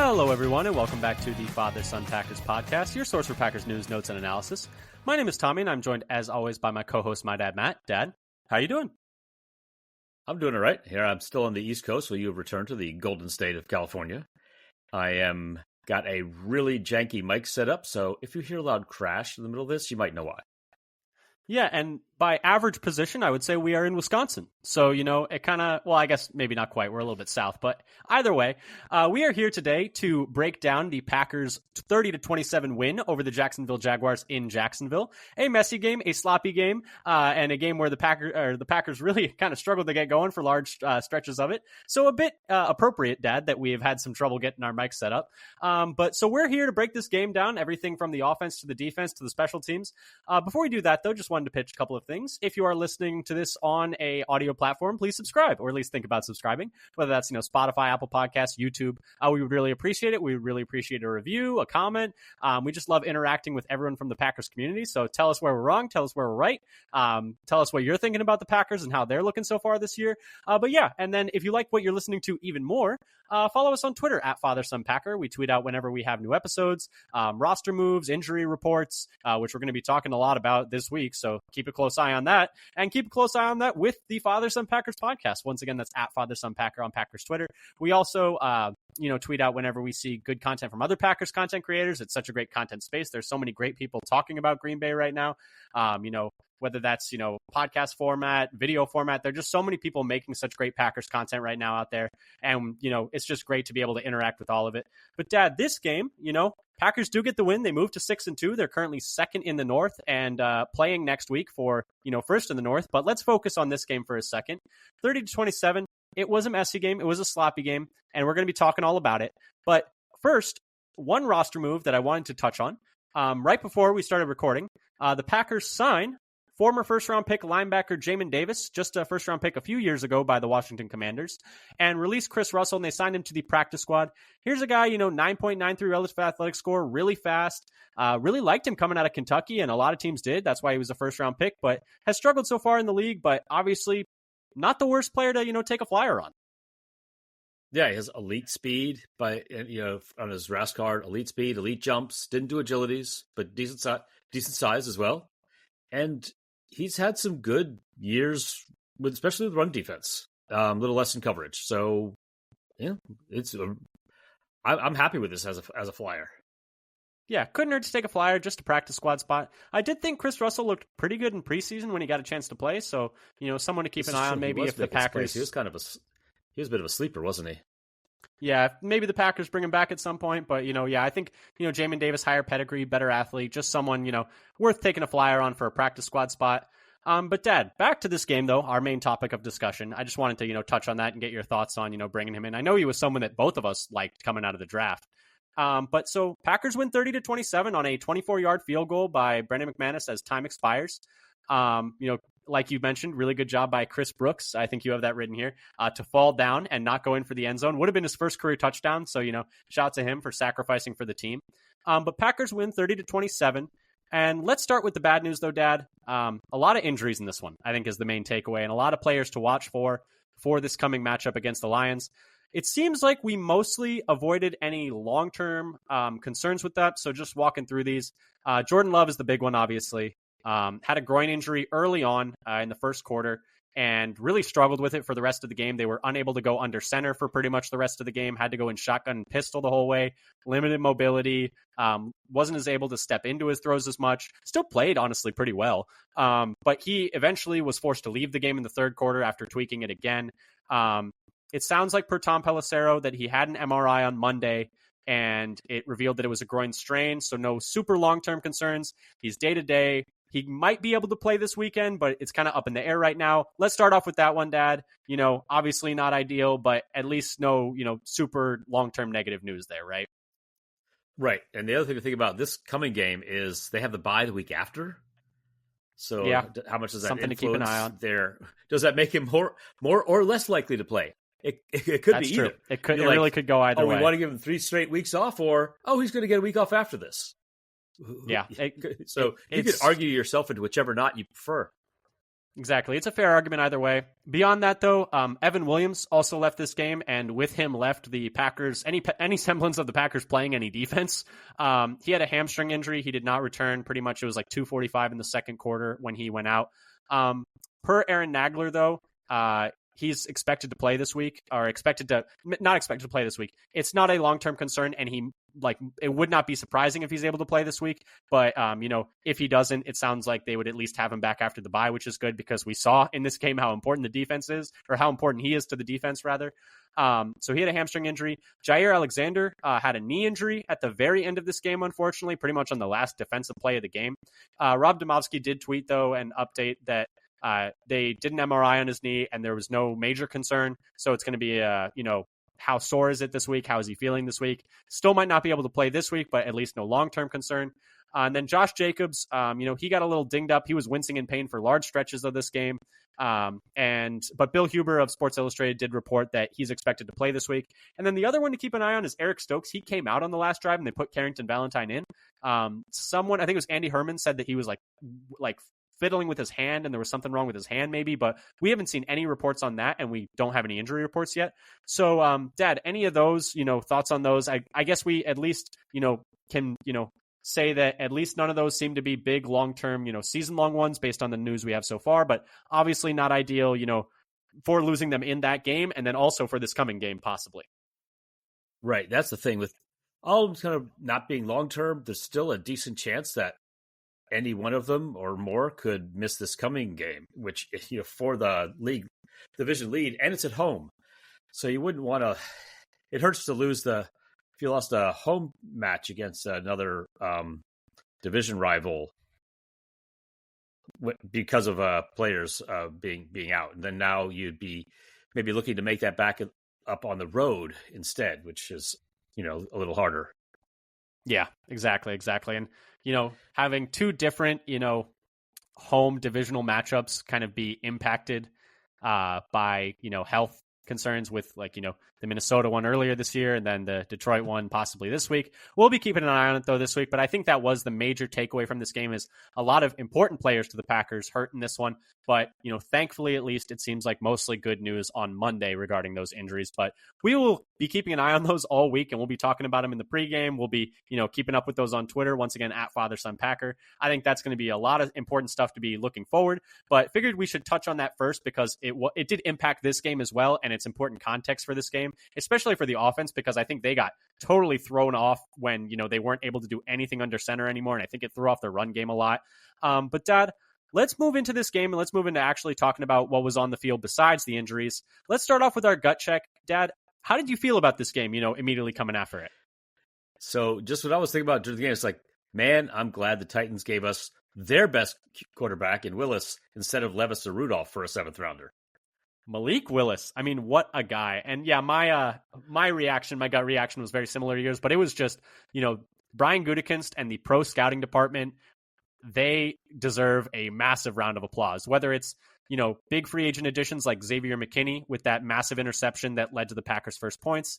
Hello, everyone, and welcome back to the Father Son Packers podcast, your source for Packers news, notes, and analysis. My name is Tommy, and I'm joined, as always, by my co-host, my dad, Matt. Dad, how you doing? I'm doing all right. Here, I'm still on the East Coast, so you have returned to the golden state of California. I got a really janky mic set up, so if you hear a loud crash in the middle of this, you might know why. Yeah, and by average position, I would say we are in Wisconsin. So, it kind of, well, I guess maybe not quite. We're a little bit south. But either way, we are here today to break down the Packers' 30-27 win over the Jacksonville Jaguars in Jacksonville. A messy game, a sloppy game, and a game where the Packers really kind of struggled to get going for large stretches of it. So a bit appropriate, Dad, that we have had some trouble getting our mics set up. But so we're here to break this game down, everything from the offense to the defense to the special teams. Before we do that, though, just wanted to pitch a couple of things. If you are listening to this on a audio platform, please subscribe, or at least think about subscribing, whether that's Spotify, Apple Podcasts, YouTube. We would really appreciate it. We would really appreciate a review, a comment. We just love interacting with everyone from the Packers community. So tell us where we're wrong, tell us where we're right, tell us what you're thinking about the Packers and how they're looking so far this year. But yeah, and then if you like what you're listening to even more, follow us on Twitter at FatherSonPacker. We tweet out whenever we have new episodes, roster moves, injury reports, which we're going to be talking a lot about this week. So keep a close eye on that, and keep a close eye on that with the Father Son Packers podcast. Once again, that's at FatherSonPacker on Packers Twitter. We also, tweet out whenever we see good content from other Packers content creators. It's such a great content space. There's so many great people talking about Green Bay right now. Whether that's, podcast format, video format, there are just so many people making such great Packers content right now out there. And, it's just great to be able to interact with all of it. But Dad, this game, Packers do get the win. They move to 6-2. They're currently second in the North and playing next week for, first in the North. But let's focus on this game for a second. 30-27. It was a messy game. It was a sloppy game. And we're going to be talking all about it. But first, one roster move that I wanted to touch on. Right before we started recording, the Packers sign former first-round pick linebacker Jamin Davis, just a first-round pick a few years ago by the Washington Commanders, and released Chris Russell, and they signed him to the practice squad. Here's a guy, 9.93 relative athletic score, really fast. Really liked him coming out of Kentucky, and a lot of teams did. That's why he was a first-round pick, but has struggled so far in the league, but obviously not the worst player to, take a flyer on. Yeah, he has elite speed, on his RAS card, elite speed, elite jumps, didn't do agilities, but decent size as well. And he's had some good years, especially with run defense, a little less in coverage. So, yeah, I'm happy with this as a flyer. Yeah, couldn't hurt to take a flyer, just a practice squad spot. I did think Chris Russell looked pretty good in preseason when he got a chance to play. So, someone to keep an eye on maybe if the Packers. He was a bit of a sleeper, wasn't he? Yeah, maybe the Packers bring him back at some point, but, I think, Jamin Davis, higher pedigree, better athlete, just someone, worth taking a flyer on for a practice squad spot. But Dad, back to this game, though, our main topic of discussion. I just wanted to, touch on that and get your thoughts on, bringing him in. I know he was someone that both of us liked coming out of the draft. But so Packers win 30-27 on a 24-yard field goal by Brendan McManus as time expires. Like you mentioned, really good job by Chris Brooks. I think you have that written here, to fall down and not go in for the end zone. Would have been his first career touchdown. So, shout out to him for sacrificing for the team. But Packers win 30-27. And let's start with the bad news, though, Dad. A lot of injuries in this one, I think, is the main takeaway, and a lot of players to watch for this coming matchup against the Lions. It seems like we mostly avoided any long-term concerns with that. So just walking through these, Jordan Love is the big one, obviously. Had a groin injury early on in the first quarter and really struggled with it for the rest of the game. They were unable to go under center for pretty much the rest of the game, had to go in shotgun and pistol the whole way, limited mobility, wasn't as able to step into his throws as much, still played, honestly, pretty well. But he eventually was forced to leave the game in the third quarter after tweaking it again. It sounds like per Tom Pelissero that he had an MRI on Monday, and it revealed that it was a groin strain, so no super long-term concerns. He's day-to-day. He might be able to play this weekend, but it's kind of up in the air right now. Let's start off with that one, Dad. Obviously not ideal, but at least no, super long-term negative news there, right? Right. And the other thing to think about this coming game is they have the bye the week after. So yeah, how much does that something to keep an eye on there? Does that make him more or less likely to play? It could That's be true. either. It really could go either way. We want to give him 3 straight weeks off, or he's going to get a week off after this. Yeah. So you could argue yourself into whichever knot you prefer. Exactly. It's a fair argument either way. Beyond that, though, Evan Williams also left this game, and with him left the Packers, any semblance of the Packers playing any defense. He had a hamstring injury. He did not return. Pretty much it was like 2:45 in the second quarter when he went out. Per Aaron Nagler, though, he's expected to play this week, or not expected to play this week. It's not a long-term concern, and it would not be surprising if he's able to play this week. But, if he doesn't, it sounds like they would at least have him back after the bye, which is good because we saw in this game how important the defense is, or how important he is to the defense, rather. So he had a hamstring injury. Jair Alexander had a knee injury at the very end of this game, unfortunately, pretty much on the last defensive play of the game. Rob Domofsky did tweet, though, and update that they did an MRI on his knee, and there was no major concern. So it's going to be, how sore is it this week? How is he feeling this week? Still might not be able to play this week, but at least no long-term concern. And then Josh Jacobs, he got a little dinged up. He was wincing in pain for large stretches of this game. But Bill Huber of Sports Illustrated did report that he's expected to play this week. And then the other one to keep an eye on is Eric Stokes. He came out on the last drive and they put Carrington Valentine in. Someone, I think it was Andy Herman, said that he was like fiddling with his hand and there was something wrong with his hand maybe, but we haven't seen any reports on that and we don't have any injury reports yet. So, Dad, any of those, thoughts on those? I guess we at least, can, say that at least none of those seem to be big long-term, season-long ones based on the news we have so far, but obviously not ideal, for losing them in that game and then also for this coming game possibly. Right. That's the thing with all of them kind of not being long-term. There's still a decent chance that any one of them or more could miss this coming game, which, for the league division lead, and it's at home. So you wouldn't want to, it hurts to lose if you lost a home match against another division rival because of players being out. And then now you'd be maybe looking to make that back up on the road instead, which is, a little harder. Yeah, exactly. And, having two different, home divisional matchups kind of be impacted by, health concerns with the Minnesota one earlier this year and then the Detroit one possibly this week. We'll be keeping an eye on it though this week, but I think that was the major takeaway from this game is a lot of important players to the Packers hurt in this one. But, thankfully, at least it seems like mostly good news on Monday regarding those injuries. But we will be keeping an eye on those all week, and we'll be talking about them in the pregame. We'll be, keeping up with those on Twitter, once again, at FatherSonPacker. I think that's going to be a lot of important stuff to be looking forward. But figured we should touch on that first because it did impact this game as well, and it's important context for this game, especially for the offense, because I think they got totally thrown off when, they weren't able to do anything under center anymore, and I think it threw off their run game a lot. But, Dad, let's move into this game and let's move into actually talking about what was on the field besides the injuries. Let's start off with our gut check. Dad, how did you feel about this game, immediately coming after it? So just what I was thinking about during the game, it's like, man, I'm glad the Titans gave us their best quarterback in Willis instead of Levis or Rudolph for a 7th rounder. Malik Willis. I mean, what a guy. And yeah, my gut reaction was very similar to yours, but it was just, Brian Gutekunst and the pro scouting department, they deserve a massive round of applause, whether it's, big free agent additions like Xavier McKinney with that massive interception that led to the Packers' first points,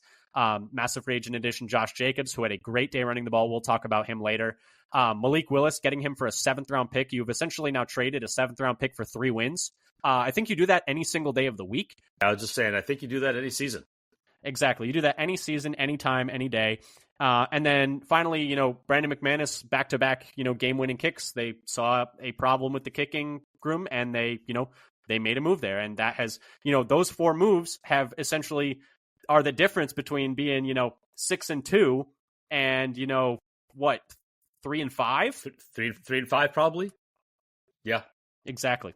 massive free agent addition Josh Jacobs, who had a great day running the ball. We'll talk about him later. Malik Willis, getting him for a 7th round pick. You've essentially now traded a 7th round pick for 3 wins. I think you do that any single day of the week. I was just saying, I think you do that any season. Exactly. You do that any season, any time, any day. And then finally, Brandon McManus, back-to-back, game-winning kicks. They saw a problem with the kicking room and they made a move there. And that has, those 4 moves have essentially are the difference between being, 6-2 and, 3-5? 3-5 probably. Yeah. Exactly.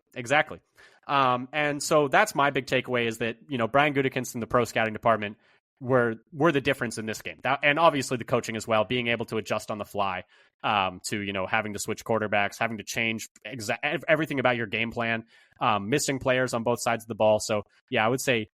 And so that's my big takeaway is that, Brian Gutekunst and the pro scouting department were the difference in this game. And obviously the coaching as well, being able to adjust on the fly to, having to switch quarterbacks, having to change everything about your game plan, missing players on both sides of the ball. So, yeah, I would say,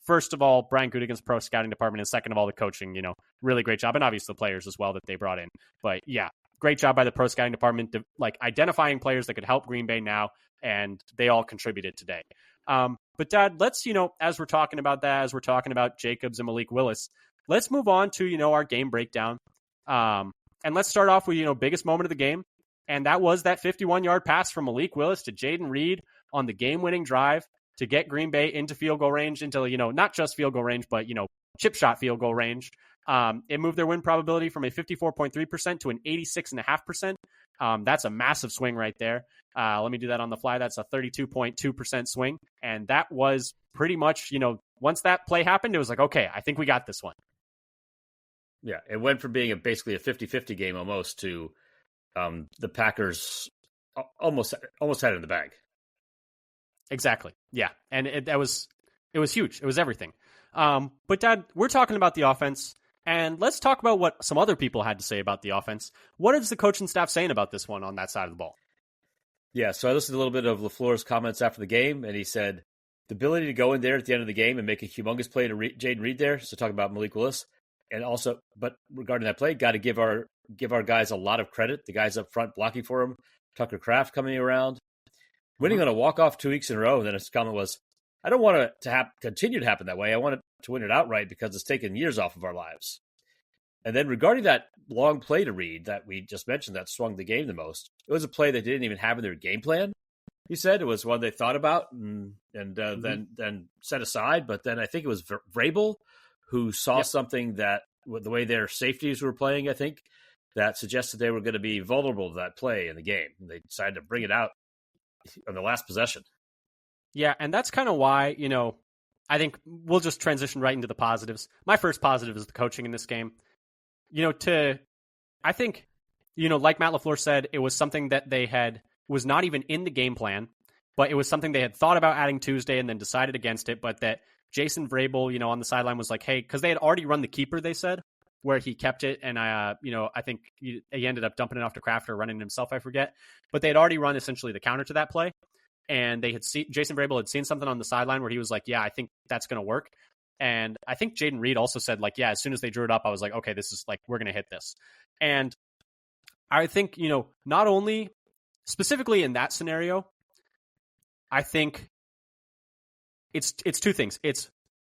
first of all, Brian Gutekunst's pro scouting department, and second of all, the coaching, really great job. And obviously the players as well that they brought in. But, yeah, great job by the pro scouting department, identifying players that could help Green Bay now, and they all contributed today. But Dad, let's, as we're talking about that, as we're talking about Jacobs and Malik Willis, let's move on to, our game breakdown. And let's start off with, biggest moment of the game. And that was that 51-yard pass from Malik Willis to Jaden Reed on the game-winning drive to get Green Bay into field goal range, into, not just field goal range, but, chip shot field goal range. It moved their win probability from a 54.3% to an 86.5%. That's a massive swing right there. Let me do that on the fly. That's a 32.2% swing. And that was pretty much, once that play happened, it was like, okay, I think we got this one. Yeah, it went from being basically a 50-50 game almost to the Packers almost had it in the bag. Exactly. Yeah. And it was huge. It was everything. But Dad, we're talking about the offense, and let's talk about what some other people had to say about the offense. What is the coaching staff saying about this one on that side of the ball? Yeah, so I listened to a little bit of LaFleur's comments after the game, and he said the ability to go in there at the end of the game and make a humongous play to Jaden Reed there. So talking about Malik Willis, and also, but regarding that play, got to give our guys a lot of credit. The guys up front blocking for him, Tucker Kraft coming around, winning on a walk-off 2 weeks in a row. And then his comment was, I don't want it to continue to happen that way. I want it to win it outright because it's taken years off of our lives. And then regarding that long play to Reed that we just mentioned that swung the game the most, it was a play they didn't even have in their game plan. He said it was one they thought about and then set aside. But then I think it was Vrabel who saw something that the way their safeties were playing, I think, that suggested they were going to be vulnerable to that play in the game. And they decided to bring it out on the last possession. Yeah, and that's kind of why, I think we'll just transition right into the positives. My first positive is the coaching in this game. I think, like Matt LaFleur said, it was something that was not even in the game plan, but it was something they had thought about adding Tuesday and then decided against it, but that Jason Vrabel, on the sideline was like, hey, because they had already run the keeper, they said, where he kept it, and I think he ended up dumping it off to Kraft or running it himself, I forget, but they had already run essentially the counter to that play. And they had Jason Vrabel had seen something on the sideline where he was like, yeah, I think that's going to work. And I think Jaden Reed also said, like, yeah, as soon as they drew it up, I was like, okay, this is like, we're going to hit this. And I think, not only specifically in that scenario, I think it's two things. It's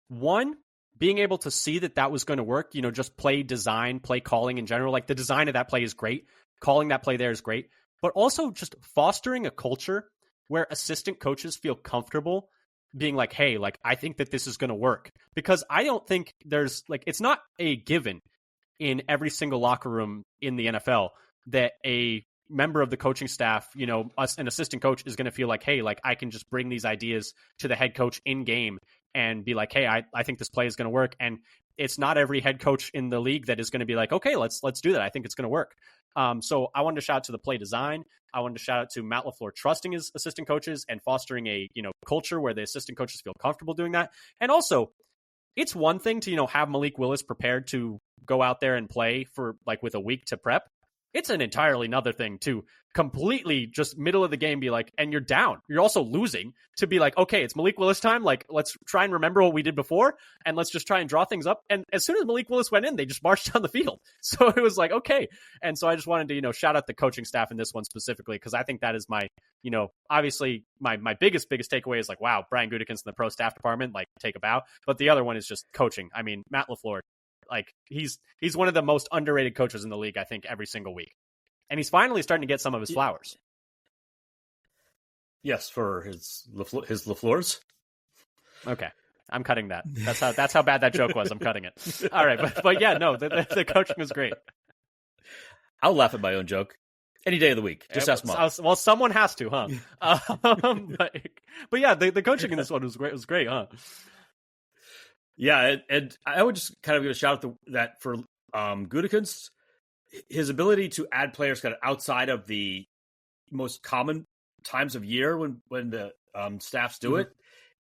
one, being able to see that was going to work, just play design, play calling in general. Like the design of that play is great. Calling that play there is great. But also just fostering a culture where assistant coaches feel comfortable being like, hey, like, I think that this is going to work. Because I don't think there's, like, it's not a given in every single locker room in the NFL that a member of the coaching staff, an assistant coach is going to feel like, hey, like, I can just bring these ideas to the head coach in game and be like, hey, I think this play is going to work. And it's not every head coach in the league that is going to be like, okay, let's do that. I think it's going to work. So I wanted to shout out to the play design. I wanted to shout out to Matt LaFleur trusting his assistant coaches and fostering a, culture where the assistant coaches feel comfortable doing that. And also, it's one thing to, have Malik Willis prepared to go out there and play for like with a week to prep. It's an entirely another thing to completely just middle of the game be like, and you're down. You're also losing to be like, okay, it's Malik Willis time. Like, let's try and remember what we did before and let's just try and draw things up. And as soon as Malik Willis went in, they just marched down the field. So it was like, okay. And so I just wanted to, shout out the coaching staff in this one specifically, because I think that is my, obviously my biggest takeaway is like, wow, Brian Gutekunst in the pro staff department, like take a bow. But the other one is just coaching. I mean, Matt LaFleur, like he's one of the most underrated coaches in the league, I think, every single week. And he's finally starting to get some of his flowers. Yes, for his LaFleurs. Okay, I'm cutting that. That's how bad that joke was. I'm cutting it. All right, but yeah, no, the coaching was great. I'll laugh at my own joke any day of the week. Just ask Mom. Well, someone has to, huh? But yeah, the coaching in this one was great. It was great, huh? Yeah, and I would just kind of give a shout out to that for Gutekunst. His ability to add players kind of outside of the most common times of year when the staffs do it,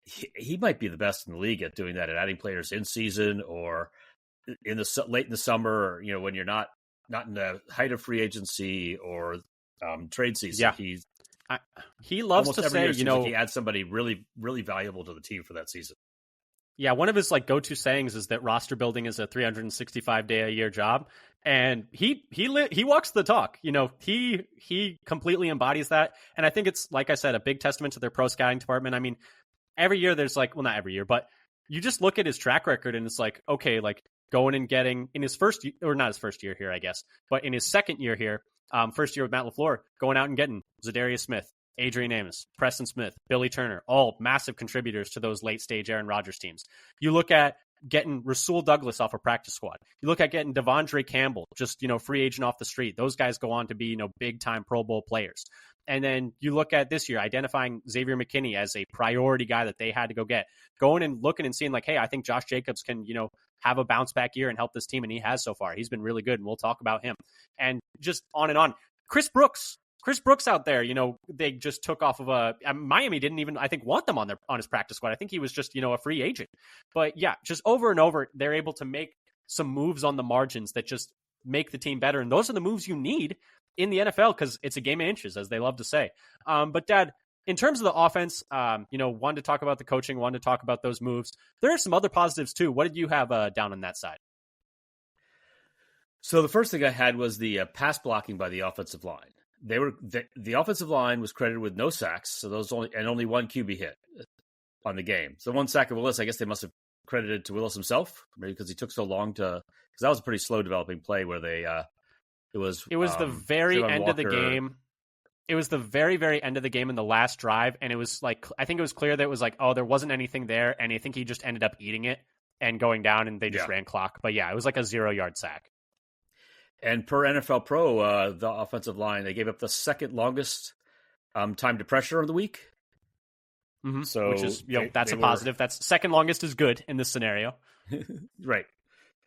he might be the best in the league at doing that, at adding players in season or in the late in the summer, or, when you're not in the height of free agency or trade season. Yeah, he loves to say, like he adds somebody really, really valuable to the team for that season. Yeah, one of his like go-to sayings is that roster building is a 365-day-a-year job, and he walks the talk. He completely embodies that, and I think it's, like I said, a big testament to their pro scouting department. I mean, every year there's like, well, not every year, but you just look at his track record, and it's like, okay, like going and getting in his first, or not his first year here, I guess, but in his second year here, first year with Matt LaFleur, going out and getting Zadarius Smith, Adrian Amos, Preston Smith, Billy Turner, all massive contributors to those late stage Aaron Rodgers teams. You look at getting Rasul Douglas off a practice squad. You look at getting Devondre Campbell, just, free agent off the street. Those guys go on to be, big time Pro Bowl players. And then you look at this year, identifying Xavier McKinney as a priority guy that they had to go get. Going and looking and seeing like, hey, I think Josh Jacobs can, have a bounce back year and help this team. And he has so far. He's been really good, and we'll talk about him. And just on and on. Chris Brooks out there, they just took off of Miami didn't even, I think, want them on his practice squad. I think he was just, a free agent. But yeah, just over and over, they're able to make some moves on the margins that just make the team better. And those are the moves you need in the NFL, because it's a game of inches, as they love to say. But Dad, in terms of the offense, wanted to talk about the coaching, wanted to talk about those moves. There are some other positives too. What did you have down on that side? So the first thing I had was the pass blocking by the offensive line. The offensive line was credited with no sacks, so only one QB hit on the game. So one sack of Willis, I guess they must have credited to Willis himself, maybe because he took so long because that was a pretty slow developing play where they it was the very end Walker. of the game. It was the very, very end of the game in the last drive, and it was like, I think it was clear that it was like, oh, there wasn't anything there, and I think he just ended up eating it and going down, and they just ran clock. But yeah, it was like a 0-yard sack. And per NFL Pro, the offensive line, they gave up the second longest time to pressure of the week. Mm-hmm. So which is, that's a positive. That's second longest is good in this scenario. Right.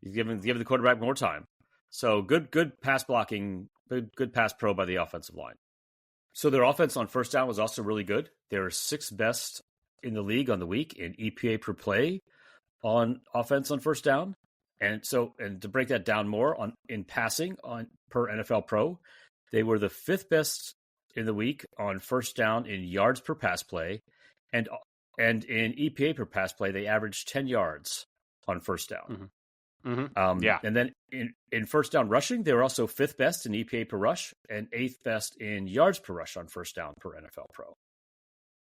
He's giving the quarterback more time. So good pass blocking, good pass pro by the offensive line. So their offense on first down was also really good. They were sixth best in the league on the week in EPA per play on offense on first down. And to break that down more in passing on per NFL Pro, they were the fifth best in the week on first down in yards per pass play, and in EPA per pass play, they averaged 10 yards on first down. Mm-hmm. Mm-hmm. And then in first down rushing, they were also fifth best in EPA per rush and eighth best in yards per rush on first down per NFL Pro.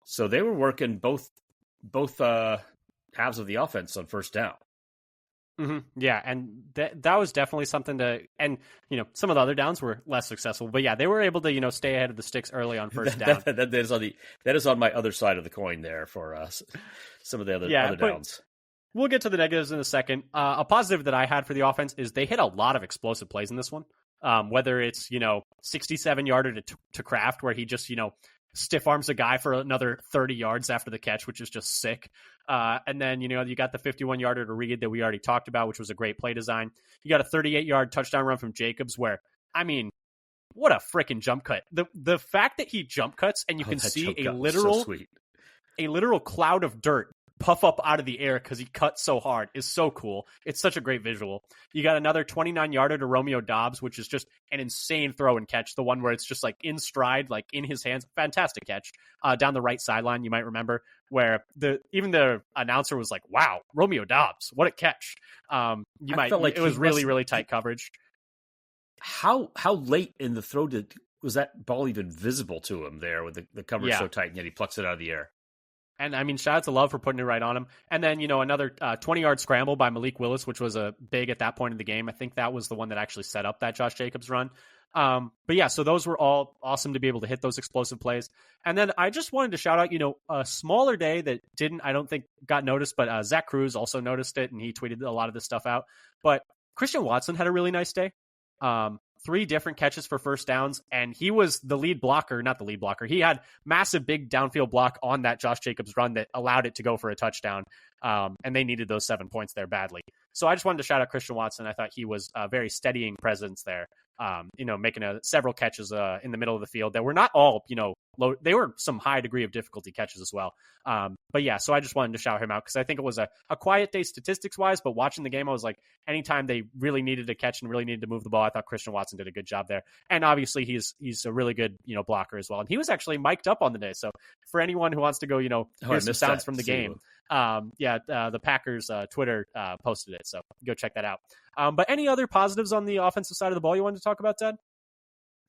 So they were working both halves of the offense on first down. Mm-hmm. Yeah, and that was definitely something and some of the other downs were less successful, but yeah, they were able to stay ahead of the sticks early on first down. that is on my other side of the coin there for some of the other downs. We'll get to the negatives in a second. A positive that I had for the offense is they hit a lot of explosive plays in this one. Whether it's 67-yarder to Kraft, where he just stiff arms a guy for another 30 yards after the catch, which is just sick. And then, you got the 51-yarder to Reed that we already talked about, which was a great play design. You got a 38-yard touchdown run from Jacobs where, I mean, what a freaking jump cut. The fact that he jump cuts and you can see a literal cloud of dirt puff up out of the air because he cut so hard is so cool. It's such a great visual. You got another 29-yarder to Romeo Doubs, which is just an insane throw and catch. The one where it's just like in stride, like in his hands. Fantastic catch down the right sideline. You might remember where even the announcer was like, "Wow, Romeo Doubs, what a catch!" It was really tight coverage. How late in the throw was that ball even visible to him there with the coverage so tight, and yet he plucks it out of the air? And I mean, shout out to Love for putting it right on him. And then, another 20-yard scramble by Malik Willis, which was a big at that point in the game. I think that was the one that actually set up that Josh Jacobs run. But yeah, so those were all awesome to be able to hit those explosive plays. And then I just wanted to shout out, a smaller day that I don't think got noticed, but Zach Cruz also noticed it, and he tweeted a lot of this stuff out. But Christian Watson had a really nice day. 3 different catches for first downs, and he was the lead blocker, not the lead blocker. He had massive big downfield block on that Josh Jacobs run that allowed it to go for a touchdown, and they needed those 7 points there badly. So I just wanted to shout out Christian Watson. I thought he was a very steadying presence there, making several catches in the middle of the field that were not all, low. They were some high degree of difficulty catches as well. But yeah, so I just wanted to shout him out because I think it was a quiet day statistics wise, but watching the game, I was like, anytime they really needed to catch and really needed to move the ball, I thought Christian Watson did a good job there. And obviously he's a really good, blocker as well. And he was actually mic'd up on the day. So for anyone who wants to go, hear some sounds from the game. The Packers Twitter posted it. So go check that out. But any other positives on the offensive side of the ball you wanted to talk about, Ted?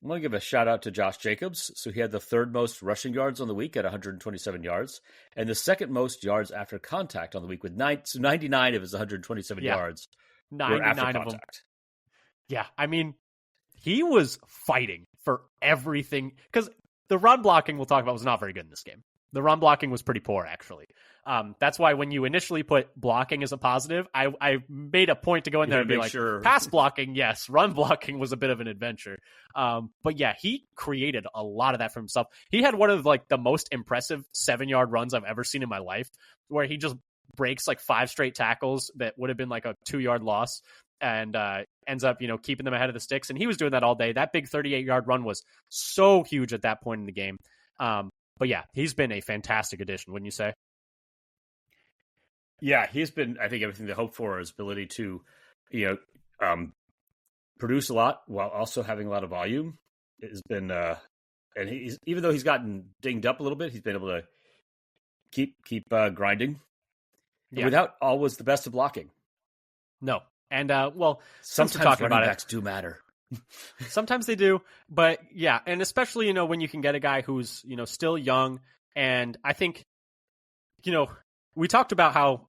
I want to give a shout out to Josh Jacobs. So he had the third most rushing yards on the week at 127 yards, and the second most yards after contact on the week with 99 of his 127 yards were after contact. Of them. Yeah, I mean, he was fighting for everything because the run blocking we'll talk about was not very good in this game. The run blocking was pretty poor, actually. That's why when you initially put blocking as a positive, I made a point to go in there and be like, sure. Pass blocking, yes. Run blocking was a bit of an adventure. But yeah, he created a lot of that for himself. He had one of like the most impressive 7-yard runs I've ever seen in my life, where he just breaks like 5 straight tackles that would have been like a 2-yard loss and ends up, keeping them ahead of the sticks. And he was doing that all day. That big 38-yard run was so huge at that point in the game. But yeah, he's been a fantastic addition, wouldn't you say? Yeah, he's been, I think, everything they hoped for. His ability to, produce a lot while also having a lot of volume has been, and he's, even though he's gotten dinged up a little bit, he's been able to keep grinding without always the best of blocking. No. And, well, sometimes running backs do matter. Sometimes they do, but yeah, and especially, when you can get a guy who's, still young, and I think, we talked about how,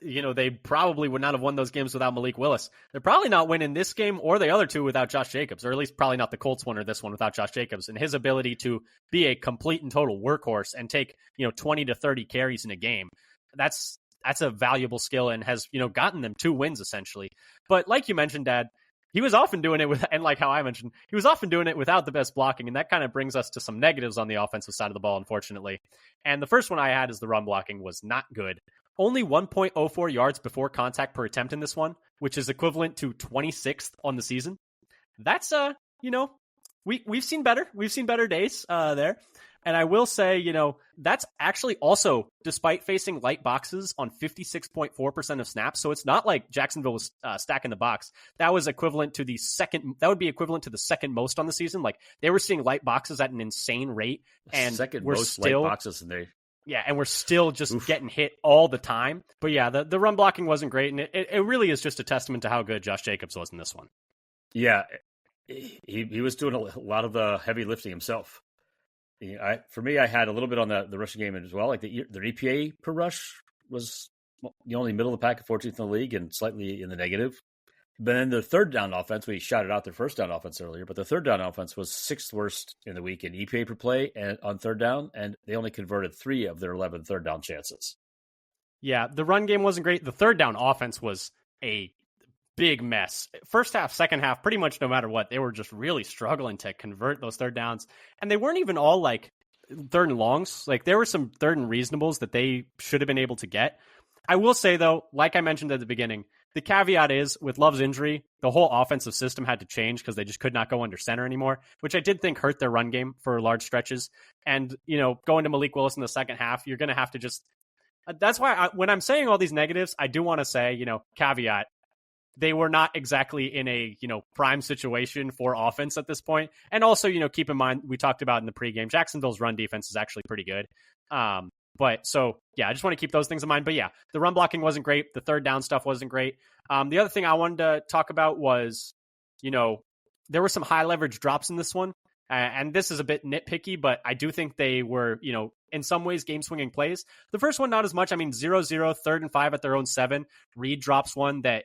they probably would not have won those games without Malik Willis. They're probably not winning this game or the other two without Josh Jacobs, or at least probably not the Colts one or this one without Josh Jacobs, and his ability to be a complete and total workhorse and take, 20 to 30 carries in a game. That's a valuable skill and has, gotten them 2 wins essentially. But like you mentioned, Dad, he was often doing it with, and like how I mentioned, he was often doing it without the best blocking. And that kind of brings us to some negatives on the offensive side of the ball, unfortunately. And the first one I had is the run blocking was not good. Only 1.04 yards before contact per attempt in this one, which is equivalent to 26th on the season. That's, we've seen better. We've seen better days there. And I will say, that's actually also despite facing light boxes on 56.4% of snaps. So it's not like Jacksonville was stacking the box. That was equivalent to that would be equivalent to the second most on the season. Like they were seeing light boxes at an insane rate. And second we're most still, light boxes in there. Yeah, and we're still just getting hit all the time. But yeah, the run blocking wasn't great. And it really is just a testament to how good Josh Jacobs was in this one. Yeah, he was doing a lot of the heavy lifting himself. For me, I had a little bit on the rushing game as well. Like their EPA per rush was only middle of the pack, 14th in the league, and slightly in the negative. But then the third down offense, we shouted out their first down offense earlier, but the third down offense was 6th worst in the week in EPA per play and on third down, and they only converted 3 of their 11 third down chances. Yeah, the run game wasn't great. The third down offense was a big mess. First half, second half, pretty much no matter what, they were just really struggling to convert those third downs. And they weren't even all like third and longs. Like there were some third and reasonables that they should have been able to get. I will say though, like I mentioned at the beginning, the caveat is with Love's injury, the whole offensive system had to change because they just could not go under center anymore, which I did think hurt their run game for large stretches. And, going to Malik Willis in the second half, you're going to have to just, that's why when I'm saying all these negatives, I do want to say, caveat, they were not exactly in a, prime situation for offense at this point. And also, keep in mind, we talked about in the pregame, Jacksonville's run defense is actually pretty good. But so, yeah, I just want to keep those things in mind. But yeah, the run blocking wasn't great. The third down stuff wasn't great. The other thing I wanted to talk about was, there were some high leverage drops in this one. And this is a bit nitpicky, but I do think they were, in some ways game swinging plays. The first one, not as much. I mean, 0-0, 3rd and 5 at their own 7. Reed drops one that,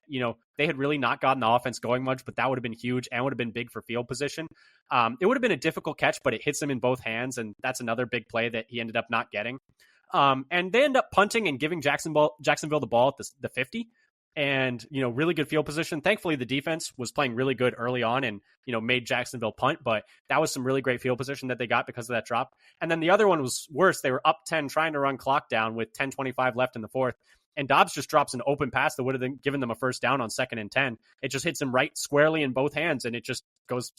they had really not gotten the offense going much, but that would have been huge and would have been big for field position. It would have been a difficult catch, but it hits him in both hands. And that's another big play that he ended up not getting. And they end up punting and giving Jacksonville the ball at the 50. And, really good field position. Thankfully, the defense was playing really good early on and, made Jacksonville punt. But that was some really great field position that they got because of that drop. And then the other one was worse. They were up 10 trying to run clock down with 10:25 left in the fourth. And Dobbs just drops an open pass that would have given them a first down on 2nd and 10. It just hits him right squarely in both hands, and it just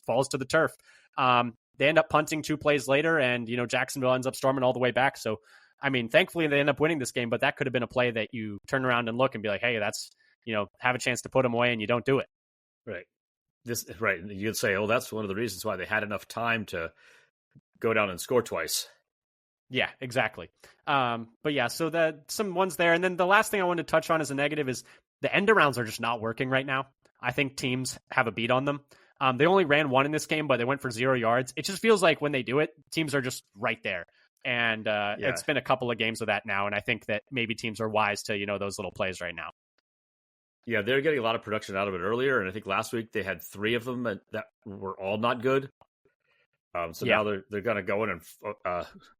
falls to the turf. They end up punting 2 plays later, and, Jacksonville ends up storming all the way back. So, I mean, thankfully they end up winning this game, but that could have been a play that you turn around and look and be like, hey, that's, have a chance to put them away and you don't do it. Right. Right. You'd say, oh, that's one of the reasons why they had enough time to go down and score twice. Yeah, exactly. But yeah, so some ones there. And then the last thing I wanted to touch on as a negative is the end arounds are just not working right now. I think teams have a beat on them. They only ran 1 in this game, but they went for 0 yards. It just feels like when they do it, teams are just right there. And It's been a couple of games of that now. And I think that maybe teams are wise to, those little plays right now. Yeah, they're getting a lot of production out of it earlier. And I think last week they had 3 of them that were all not good. So now they're going to go in and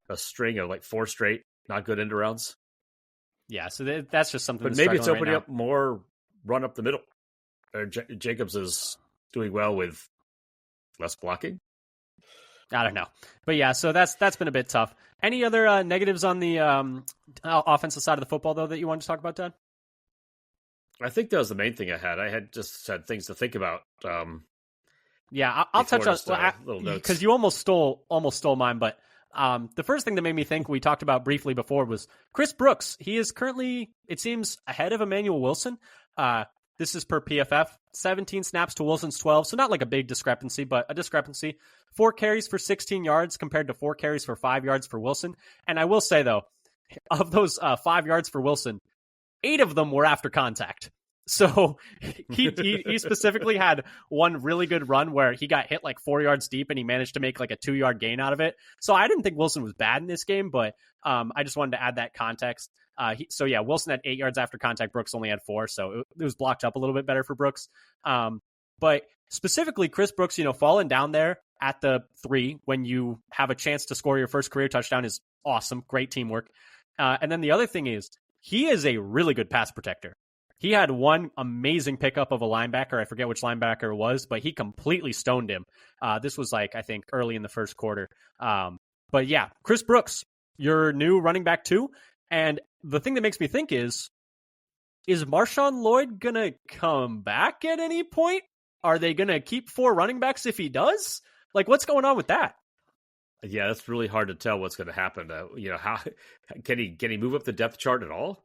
a string of like 4 straight not good end rounds. Yeah, so that's just something. But maybe it's opening up more run up the middle. Jacobs is doing well with less blocking. I don't know, but yeah, so that's been a bit tough. Any other negatives on the offensive side of the football though that you wanted to talk about, Dad? I think that was the main thing I had. I had just had things to think about. Yeah, I'll touch on little notes because you almost stole mine. But the first thing that made me think we talked about briefly before was Chris Brooks. He is currently, it seems, ahead of Emmanuel Wilson. This is per PFF. 17 snaps to Wilson's 12, so not like a big discrepancy, but a discrepancy. 4 carries for 16 yards compared to 4 carries for 5 yards for Wilson. And I will say, though, of those 5 yards for Wilson, 8 of them were after contact. So he specifically had one really good run where he got hit like 4 yards deep and he managed to make like a 2-yard gain out of it. So I didn't think Wilson was bad in this game, but I just wanted to add that context. Wilson had 8 yards after contact. Brooks only had 4, so it was blocked up a little bit better for Brooks. But specifically, Chris Brooks, falling down there at the 3 when you have a chance to score your first career touchdown is awesome. Great teamwork. And then the other thing is he is a really good pass protector. He had one amazing pickup of a linebacker. I forget which linebacker it was, but he completely stoned him. This was I think early in the first quarter. But yeah, Chris Brooks, your new running back 2. And the thing that makes me think is Marshawn Lloyd going to come back at any point? Are they going to keep 4 running backs if he does? Like, what's going on with that? Yeah, that's really hard to tell what's going to happen. How can he move up the depth chart at all?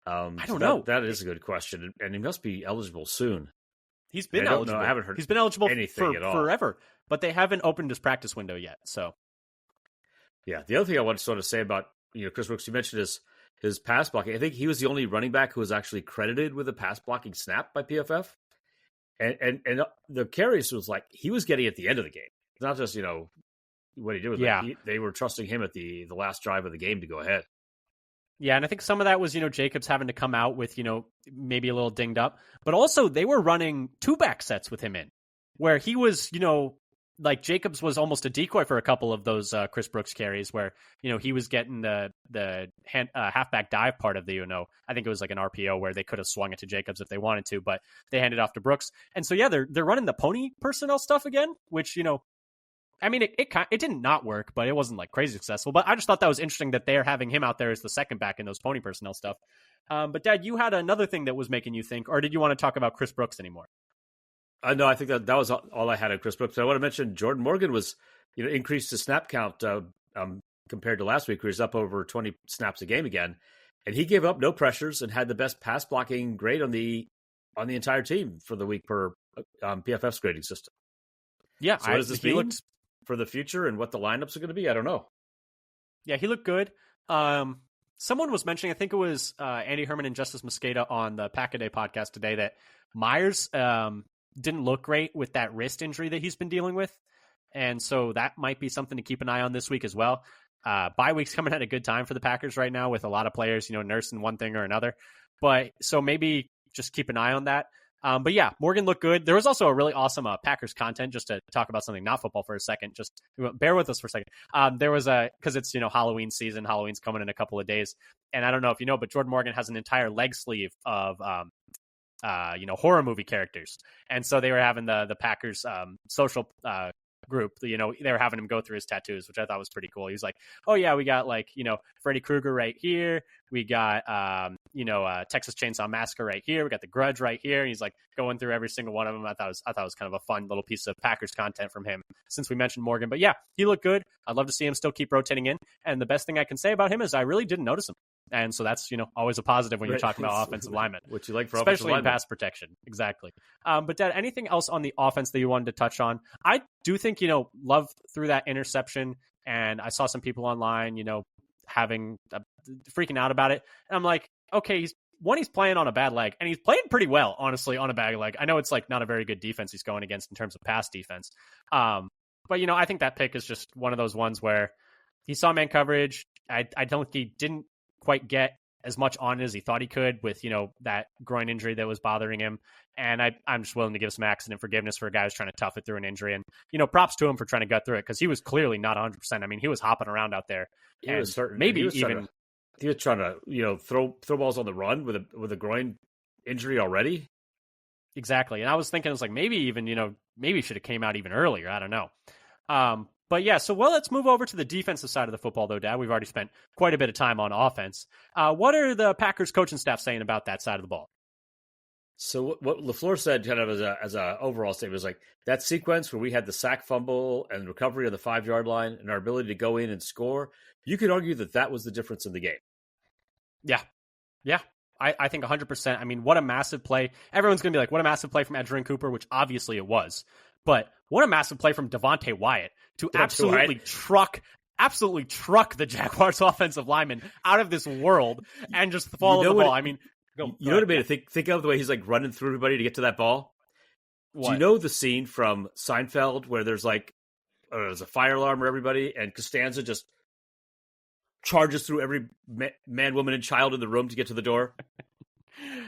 I don't know. That is a good question, and he must be eligible soon. He's been eligible. I haven't heard. He's been eligible anything at all forever, but they haven't opened his practice window yet. So, yeah. The other thing I want to sort of say about Chris Brooks, you mentioned his pass blocking. I think he was the only running back who was actually credited with a pass blocking snap by PFF, and the carries was like he was getting at the end of the game. It's not just what he did with it. They were trusting him at the last drive of the game to go ahead. Yeah, and I think some of that was, Jacobs having to come out with, maybe a little dinged up. But also, they were running 2-back sets with him in, where he was, like Jacobs was almost a decoy for a couple of those Chris Brooks carries where, he was getting the halfback dive part of the, I think it was like an RPO where they could have swung it to Jacobs if they wanted to, but they handed off to Brooks. And so, yeah, they're running the pony personnel stuff again, which, I mean, it did not work, but it wasn't like crazy successful. But I just thought that was interesting that they're having him out there as the second back in those pony personnel stuff. But Dad, you had another thing that was making you think, or did you want to talk about Chris Brooks anymore? No, I think that was all I had on Chris Brooks. I want to mention Jordan Morgan was, increased his snap count compared to last week, where he's up over 20 snaps a game again, and he gave up no pressures and had the best pass blocking grade on the entire team for the week per PFF's grading system. Yeah, so what does this mean for the future and what the lineups are going to be? I don't know. Yeah, he looked good. Someone was mentioning, I think it was Andy Herman and Justice Mosqueda on the Pack-A-Day podcast today, that Myers didn't look great with that wrist injury that he's been dealing with. And so that might be something to keep an eye on this week as well. Bye week's coming at a good time for the Packers right now with a lot of players, nursing one thing or another. But so maybe just keep an eye on that. But yeah, Morgan looked good. There was also a really awesome Packers content, just to talk about something not football for a second. Just bear with us for a second. There was because it's, Halloween season. Halloween's coming in a couple of days. And I don't know if you know, but Jordan Morgan has an entire leg sleeve of, horror movie characters. And so they were having the Packers social group, they were having him go through his tattoos, which I thought was pretty cool. He was like, oh yeah, we got Freddy Krueger right here. We got, Texas Chainsaw Massacre right here. We got The Grudge right here. And he's like going through every single one of them. I thought it was kind of a fun little piece of Packers content from him since we mentioned Morgan. But yeah, he looked good. I'd love to see him still keep rotating in. And the best thing I can say about him is I really didn't notice him. And so that's, always a positive when you're talking about offensive linemen. What you like for especially in linemen. Pass protection. Exactly. But Dad, anything else on the offense that you wanted to touch on? I do think, Love threw that interception, and I saw some people online, having freaking out about it. And I'm like, okay, he's playing on a bad leg, and he's playing pretty well, honestly, on a bad leg. I know it's like not a very good defense he's going against in terms of pass defense. But, I think that pick is just one of those ones where he saw man coverage. I don't think he didn't quite get as much on it as he thought he could with, that groin injury that was bothering him. And I'm just willing to give some accident forgiveness for a guy who's trying to tough it through an injury. And, props to him for trying to gut through it because he was clearly not 100%. I mean, he was hopping around out there. He was certain. Maybe he was trying to, throw balls on the run with a groin injury already. Exactly. And I was thinking, maybe even, maybe should have came out even earlier. I don't know. But yeah, so let's move over to the defensive side of the football, though, Dad. We've already spent quite a bit of time on offense. What are the Packers coaching staff saying about that side of the ball? So what LaFleur said kind of as a overall statement was that sequence where we had the sack, fumble and recovery of the 5-yard line and our ability to go in and score, you could argue that was the difference in the game. Yeah. Yeah. I think 100%. I mean, what a massive play. Everyone's going to be like, what a massive play from Edgerrin Cooper, which obviously it was. But what a massive play from Devontae Wyatt to absolutely truck the Jaguars offensive lineman out of this world and just follow the ball. I mean, you know what it made me think of the way he's running through everybody to get to that ball? What? Do you know the scene from Seinfeld where there's a fire alarm for everybody and Costanza just charges through every man, woman, and child in the room to get to the door?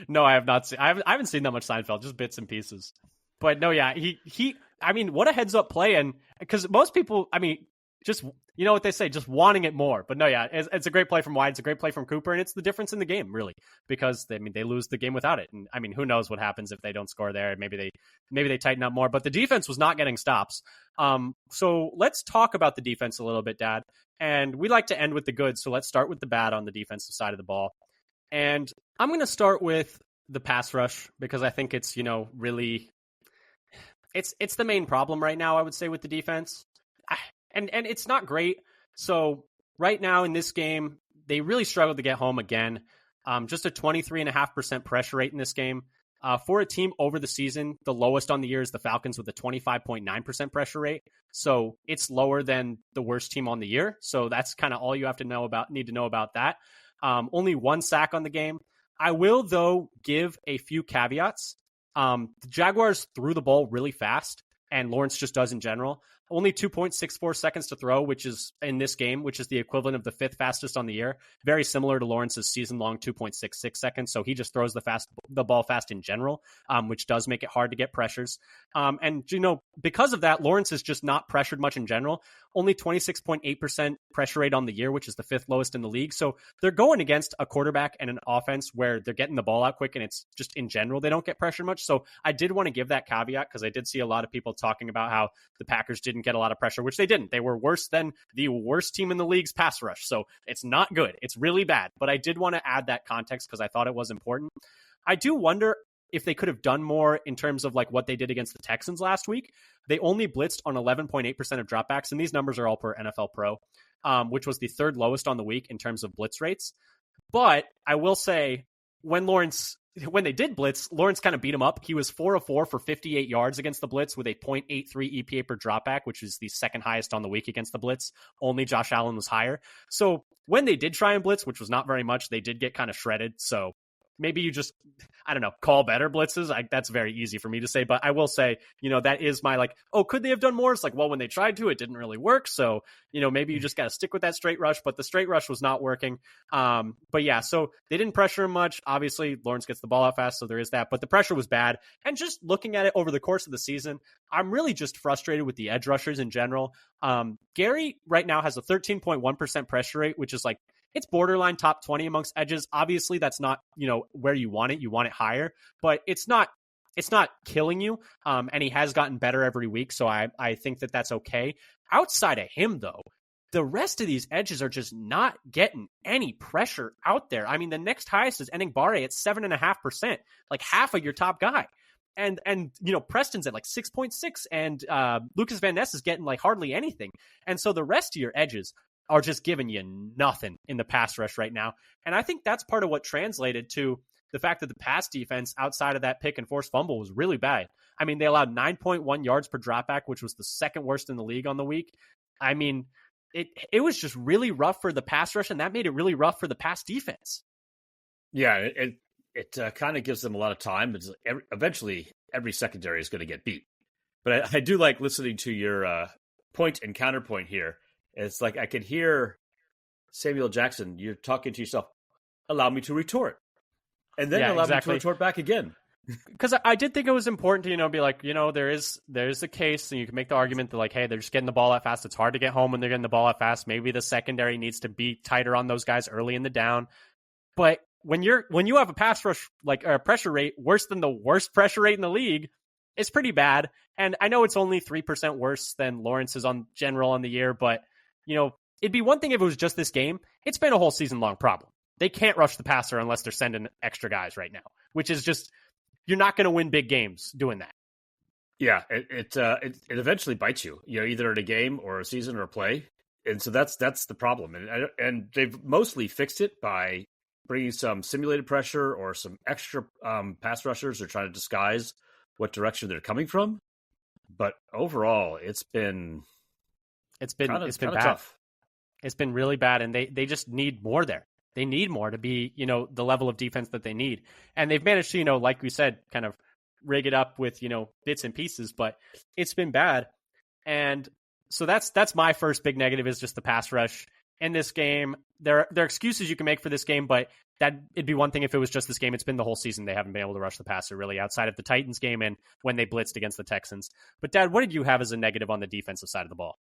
No, I have not seen. I haven't seen that much Seinfeld, just bits and pieces. But no, yeah, he. I mean, what a heads up play, and because most people, I mean, just what they say, just wanting it more. But no, yeah, it's a great play from Wyatt. It's a great play from Cooper, and it's the difference in the game, really, because they lose the game without it. And I mean, who knows what happens if they don't score there? Maybe they tighten up more. But the defense was not getting stops. So let's talk about the defense a little bit, Dad. And we like to end with the good, so let's start with the bad on the defensive side of the ball. And I'm going to start with the pass rush because I think it's really. It's the main problem right now, I would say, with the defense. And it's not great. So right now in this game, they really struggled to get home again. Just a 23.5% pressure rate in this game. For a team over the season, the lowest on the year is the Falcons with a 25.9% pressure rate. So it's lower than the worst team on the year. So that's kind of all you need to know about that. Only 1 sack on the game. I will, though, give a few caveats. The Jaguars threw the ball really fast, and Lawrence just does in general. Only 2.64 seconds to throw, which is in this game, which is the equivalent of the 5th fastest on the year. Very similar to Lawrence's season-long 2.66 seconds. So he just throws the ball fast in general, which does make it hard to get pressures. And because of that, Lawrence is just not pressured much in general. Only 26.8% pressure rate on the year, which is the 5th lowest in the league. So they're going against a quarterback and an offense where they're getting the ball out quick, and it's just in general they don't get pressured much. So I did want to give that caveat because I did see a lot of people talking about how the Packers didn't get a lot of pressure, which they didn't. They were worse than the worst team in the league's pass rush. So it's not good. It's really bad. But I did want to add that context because I thought it was important. I do wonder if they could have done more in terms of what they did against the Texans last week. They only blitzed on 11.8% of dropbacks, and these numbers are all per NFL Pro, which was the 3rd lowest on the week in terms of blitz rates. But I will say, when they did blitz, Lawrence kind of beat him up. He was 4 of 4 for 58 yards against the blitz with a 0.83 EPA per dropback, which is the 2nd highest on the week against the blitz. Only Josh Allen was higher. So when they did try and blitz, which was not very much, they did get kind of shredded. So maybe you just, I don't know, call better blitzes. That's very easy for me to say, but I will say, that is my could they have done more? It's well, when they tried to, it didn't really work. So, maybe you just got to stick with that straight rush, but the straight rush was not working. But yeah, so they didn't pressure him much. Obviously, Lawrence gets the ball out fast, so there is that, but the pressure was bad. And just looking at it over the course of the season, I'm really just frustrated with the edge rushers in general. Gary right now has a 13.1% pressure rate, which is it's borderline top 20 amongst edges. Obviously, that's not, where you want it. You want it higher, but it's not killing you. And he has gotten better every week. So I think that that's okay. Outside of him, though, the rest of these edges are just not getting any pressure out there. I mean, the next highest is Eningbare at 7.5%, half of your top guy. And Preston's at 6.6, and Lucas Van Ness is getting hardly anything. And so the rest of your edges are just giving you nothing in the pass rush right now. And I think that's part of what translated to the fact that the pass defense outside of that pick and forced fumble was really bad. I mean, they allowed 9.1 yards per dropback, which was the 2nd worst in the league on the week. I mean, it was just really rough for the pass rush, and that made it really rough for the pass defense. Yeah, it kind of gives them a lot of time. It's eventually every secondary is going to get beat. But I do like listening to your point and counterpoint here. It's I could hear Samuel Jackson. You're talking to yourself. allow me to retort. And then allow me to retort back again. Because I did think it was important to, be like, there's a case, and you can make the argument that, like, hey, they're just getting the ball out fast. It's hard to get home when they're getting the ball out fast. Maybe the secondary needs to be tighter on those guys early in the down. But when you have a pass rush, like a pressure rate worse than the worst pressure rate in the league, it's pretty bad. And I know it's only 3% worse than Lawrence's on the year, but, it'd be one thing if it was just this game. It's been a whole season long problem. They can't rush the passer unless they're sending extra guys right now, which is just, you're not going to win big games doing that. Yeah, it eventually bites you, either in a game or a season or a play. And so that's the problem. And they've mostly fixed it by bringing some simulated pressure or some extra pass rushers. They're trying to disguise what direction they're coming from. But overall, it's been bad. Tough. It's been really bad, and they just need more there. They need more to be, the level of defense that they need. And they've managed to, like we said, kind of rig it up with, bits and pieces, but it's been bad. And so that's my first big negative, is just the pass rush in this game. There are excuses you can make for this game, but it'd be one thing if it was just this game. It's been the whole season they haven't been able to rush the passer, really, outside of the Titans game and when they blitzed against the Texans. But Dad, what did you have as a negative on the defensive side of the ball?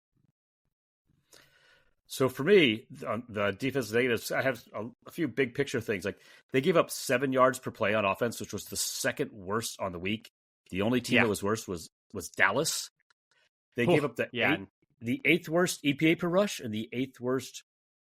So for me, on the defensive negatives, I have a few big picture things. Like, they gave up 7 yards per play on offense, which was the second worst on the week. The only team that was worse was Dallas. They gave up the 8th worst EPA per rush and the 8th worst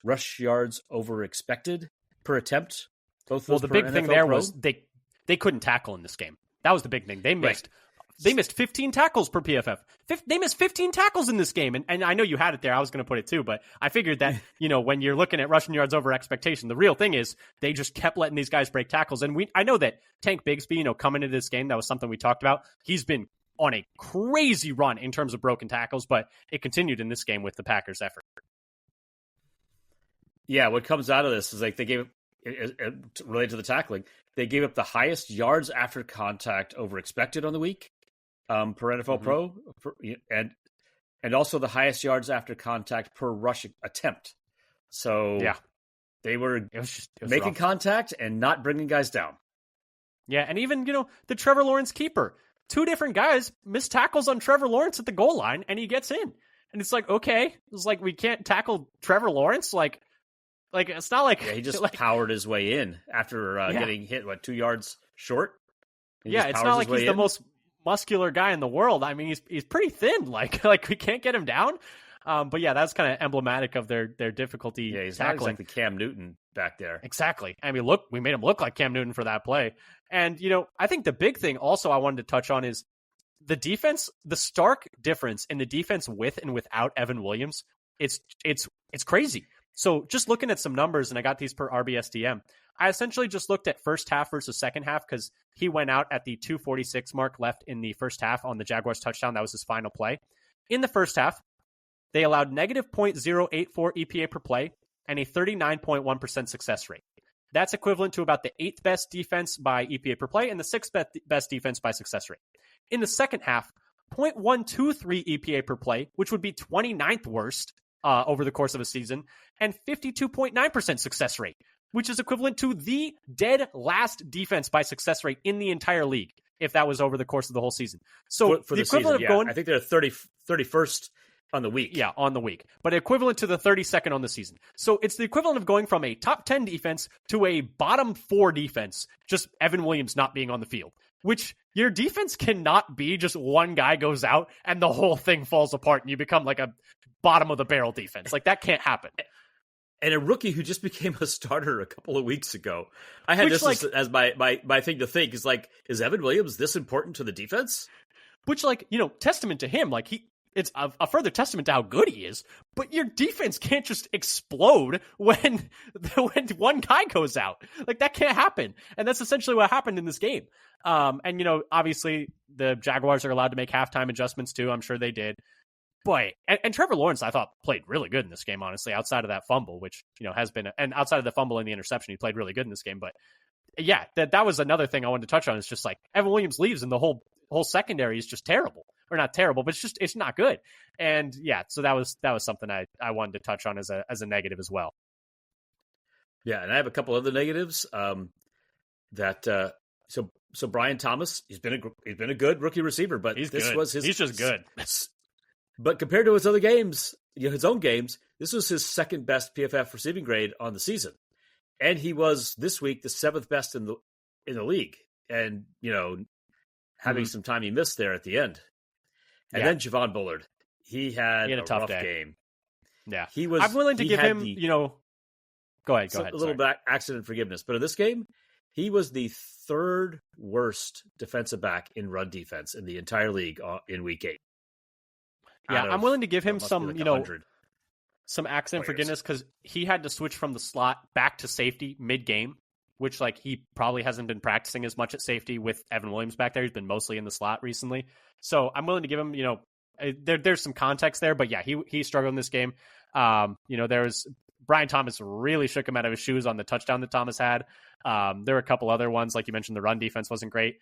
rush yards over expected per attempt. Both the big thing there was they couldn't tackle in this game. That was the big thing. They missed. Right. They missed 15 tackles per PFF. They missed 15 tackles in this game. And I know you had it there. I was going to put it too, but I figured that, when you're looking at rushing yards over expectation, the real thing is they just kept letting these guys break tackles. And I know that Tank Bigsby, coming into this game, that was something we talked about. He's been on a crazy run in terms of broken tackles, but it continued in this game with the Packers' effort. Yeah, what comes out of this is like they gave, related to the tackling, they gave up the highest yards after contact over expected on the week. Per NFL Pro, and also the highest yards after contact per rush attempt. So they were making rough contact and not bringing guys down. Yeah, and even, the Trevor Lawrence keeper. 2 different guys missed tackles on Trevor Lawrence at the goal line, and he gets in. And it's like, okay, it's like we can't tackle Trevor Lawrence? Like it's not like... Yeah, he just powered his way in after getting hit, 2 yards short? It's not like he's the most muscular guy in the world. I mean, he's pretty thin. Like we can't get him down. But yeah, that's kind of emblematic of their difficulty. Yeah, he's tackling. not exactly Cam Newton back there. Exactly. I mean, we made him look like Cam Newton for that play. And I think the big thing also I wanted to touch on is the defense. The stark difference in the defense with and without Evan Williams. It's crazy. So just looking at some numbers, and I got these per RBSDM, I essentially just looked at first half versus second half because he went out at the 2:46 mark left in the first half on the Jaguars touchdown. That was his final play. In the first half, they allowed negative 0.084 EPA per play and a 39.1% success rate. That's equivalent to about the 8th best defense by EPA per play and the 6th best defense by success rate. In the second half, 0.123 EPA per play, which would be 29th worst over the course of a season, and 52.9% success rate, which is equivalent to the dead last defense by success rate in the entire league, if that was over the course of the whole season. So for the equivalent season, of going... I think they're 31st on the week. Yeah, on the week. But equivalent to the 32nd on the season. So it's the equivalent of going from a top 10 defense to a bottom 4 defense, just Evan Williams not being on the field, which your defense cannot be just one guy goes out and the whole thing falls apart and you become like a bottom of the barrel defense. Like, that can't happen. And a rookie who just became a starter a couple of weeks ago. I had this as my thing to think is like, is Evan Williams this important to the defense? Which, testament to him. It's a further testament to how good he is. But your defense can't just explode when one guy goes out. Like, that can't happen. And that's essentially what happened in this game. And obviously the Jaguars are allowed to make halftime adjustments too. I'm sure they did. Boy, and Trevor Lawrence, I thought, played really good in this game, honestly, outside of that fumble, which, has been, and outside of the fumble and the interception, he played really good in this game. But yeah, that was another thing I wanted to touch on. It's just like Evan Williams leaves and the whole secondary is just terrible. Or not terrible, but it's not good. And yeah, so that was something I wanted to touch on as a negative as well. Yeah, and I have a couple other negatives. That so Brian Thomas, he's been a good rookie receiver, but He's this good. was his He's just good. But compared to his other games, his own games, this was his second best PFF receiving grade on the season, and he was this week the seventh best in the league, and having some time he missed there at the end, and then Javon Bullard, he had a tough rough day. game. Yeah, I'm willing to give him. Go ahead. A little back accident forgiveness, but in this game, he was the third worst defensive back in run defense in the entire league in Week 8. Yeah, I'm willing to give him some, like some accident forgiveness because he had to switch from the slot back to safety mid-game, which he probably hasn't been practicing as much at safety with Evan Williams back there. He's been mostly in the slot recently. So I'm willing to give him, there's some context there, but yeah, he struggled in this game. There's Brian Thomas really shook him out of his shoes on the touchdown that Thomas had. There were a couple other ones, like you mentioned, the run defense wasn't great.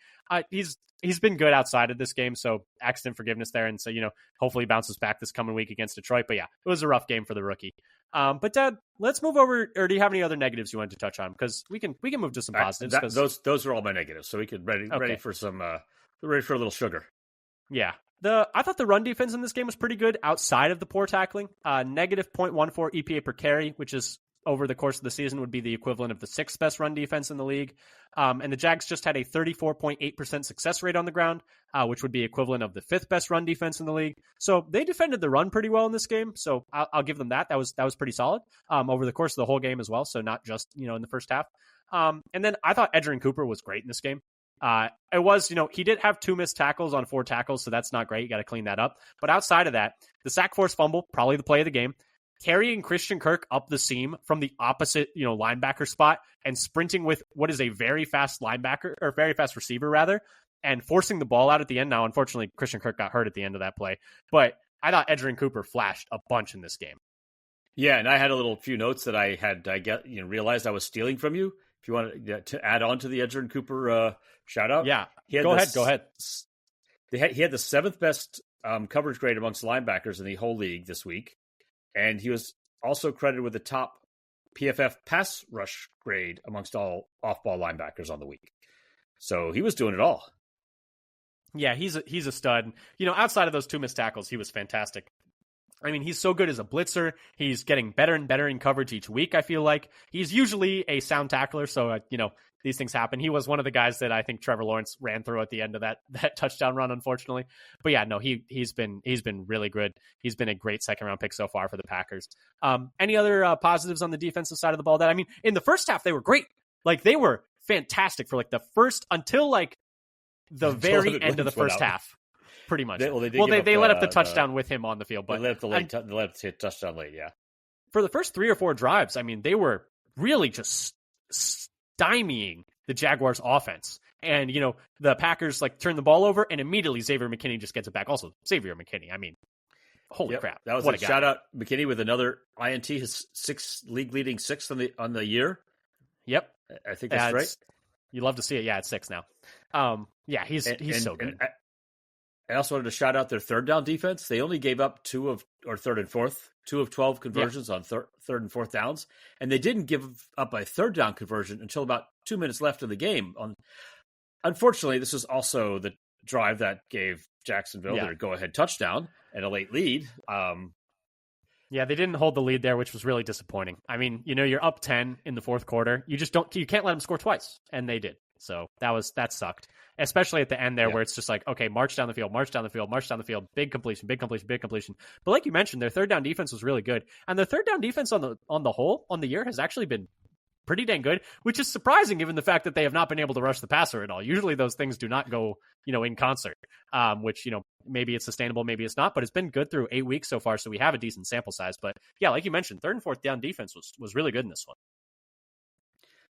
He's been good outside of this game, so accident forgiveness there. And so, hopefully he bounces back this coming week against Detroit. But yeah, it was a rough game for the rookie. But Dad, let's move over, or do you have any other negatives you wanted to touch on? Because we can move to some positives. Those are all my negatives, so we could ready for some ready for a little sugar. Yeah. I thought the run defense in this game was pretty good outside of the poor tackling. Negative 0.14 EPA per carry, which is over the course of the season would be the equivalent of the sixth best run defense in the league. And the Jags just had a 34.8% success rate on the ground, which would be equivalent of the fifth best run defense in the league. So they defended the run pretty well in this game. So I'll give them that. That was pretty solid over the course of the whole game as well. So not just, in the first half. And then I thought Edgerrin Cooper was great in this game. It was, he did have 2 missed tackles on 4 tackles, so that's not great. You got to clean that up. But outside of that, the sack force fumble, probably the play of the game. Carrying Christian Kirk up the seam from the opposite, linebacker spot and sprinting with what is a very fast linebacker, or very fast receiver rather, and forcing the ball out at the end. Now, unfortunately, Christian Kirk got hurt at the end of that play, but I thought Edgerrin Cooper flashed a bunch in this game. Yeah, and I had a few notes that I realized I was stealing from you. If you want to add on to the Edgerrin Cooper shout out. Yeah, go ahead. He had the 7th best coverage grade amongst linebackers in the whole league this week. And he was also credited with the top PFF pass rush grade amongst all off-ball linebackers on the week. So he was doing it all. Yeah, he's a stud. Outside of those 2 missed tackles, he was fantastic. I mean, he's so good as a blitzer. He's getting better and better in coverage each week, I feel like. He's usually a sound tackler, so, these things happen. He was one of the guys that I think Trevor Lawrence ran through at the end of that touchdown run, unfortunately. But yeah, no, he's been really good. He's been a great second-round pick so far for the Packers. Any other positives on the defensive side of the ball? That, I mean, in the first half, they were great. They were fantastic for the first, until the very end of the first half. Pretty much. They let up the touchdown with him on the field, but they let the touchdown late. Yeah, for the first 3 or 4 drives, I mean, they were really just stymieing the Jaguars' offense, and the Packers turn the ball over, and immediately Xavier McKinney just gets it back. Also, Xavier McKinney, I mean, holy crap! That was a shout out McKinney with another INT, his league leading 6th on the year. Yep, I think that's right. You love to see it. Yeah, it's 6 now. Yeah, he's so good. I also wanted to shout out their third down defense. They only gave up 2 of 12 conversions on third and fourth downs, and they didn't give up a third down conversion until about 2 minutes left in the game. Unfortunately, this was also the drive that gave Jacksonville their go-ahead touchdown and a late lead. Yeah, they didn't hold the lead there, which was really disappointing. I mean, you're up 10 in the fourth quarter. You can't let them score twice, and they did. So that sucked, especially at the end there where it's just okay, march down the field, big completion. But like you mentioned, their third down defense was really good. And their third down defense on the whole, on the year, has actually been pretty dang good, which is surprising given the fact that they have not been able to rush the passer at all. Usually those things do not go, in concert, which, maybe it's sustainable, maybe it's not, but it's been good through 8 weeks so far. So we have a decent sample size. But yeah, like you mentioned, third and fourth down defense was really good in this one.